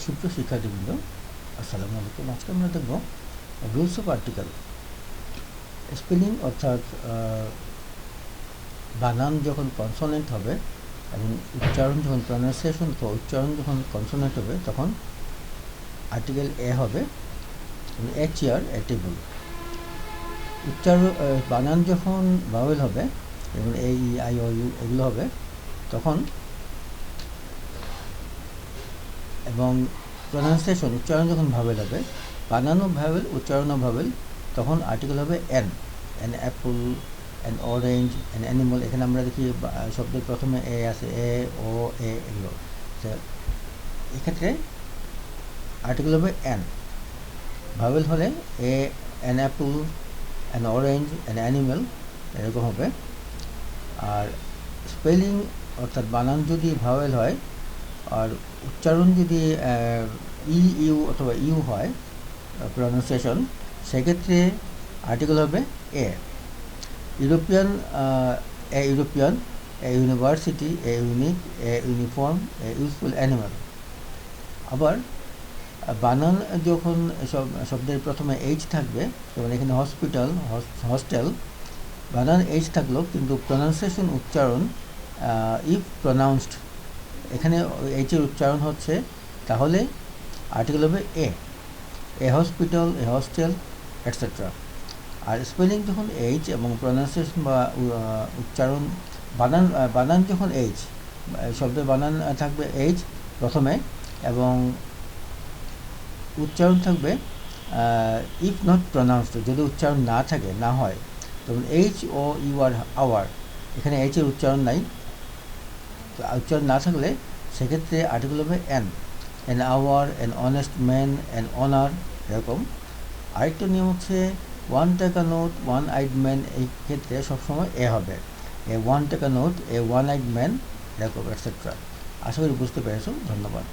সুপ্রিয় শিক্ষার্থীবৃন্দ, আসসালামু আলাইকুম। আজকে আমরা দেখব রুলস অফ আর্টিকেল। স্পেলিং অর্থাৎ বানান যখন কনসোনেন্ট হবে এবং উচ্চারণ যখন প্রনাউন্সিয়েশন উচ্চারণ যখন কনসোনেন্ট হবে তখন আর্টিকেল এ হবে। এ চেয়ার, এ টেবিল। বানান যখন ভাওয়েল হবে যেমন এ ই আই ও ইউ এগুলো হবে তখন, এবং প্রনাউন্সিয়েশন উচ্চারণ যখন ভাওয়েল হবে, বানানও ভাওয়েল উচ্চারণও ভাওয়েল, তখন আর্টিকেল হবে an. An apple, an orange, an animal. এখানে আমরা দেখি শব্দের প্রথমে এ আছে, এ ও এ এগুলো। এক্ষেত্রে আর্টিকেল হবে এন। ভাওয়েল হলে a, an apple, an orange, an animal এরকম হবে। আর স্পেলিং অর্থাৎ বানান যদি ভাওয়েল হয় আর উচ্চারণ যদি ই ইউ অথবা ইউ হয় প্রনাউন্সিয়েশন, সেক্ষেত্রে আর্টিকেল হবে a. European, a European, a university, a unique, a uniform, a useful animal. আবার বানান যখন শব্দের প্রথমে এইচ থাকবে, যেমন এখানে হসপিটাল, হস্টেল, বানান এইচ থাকলো কিন্তু প্রনাউন্সিয়েশন উচ্চারণ ইফ প্রনাউন্সড, এখানে এইচের উচ্চারণ হচ্ছে, তাহলে আর্টিকেল হবে a. A hospital, a hostel, etcetera. আর স্পেলিং যখন এইচ এবং প্রনাউন্সিয়েশন বা উচ্চারণ বানান যখন এইচ, শব্দের বানান থাকবে এইচ প্রথমে এবং উচ্চারণ থাকবে ইফ নট প্রনাউন্সড, যদি উচ্চারণ না থাকে, না হয়, তখন H O U R hour, এখানে এইচের উচ্চারণ নাই, উচ্চারণ না থাকলে সেক্ষেত্রে আর্টিকেল হবে an. An hour, an honest man, an honour, এরকম। আরেকটা নিয়ম হচ্ছে ওয়ান টাকা নোট, ওয়ান আইড ম্যান, এই ক্ষেত্রে সবসময় এ হবে। এ ওয়ান টাকা নোট, এ ওয়ান আইড ম্যান, এরকম এটসেট্রা। আশা করি বুঝতে পেরেছো। ধন্যবাদ।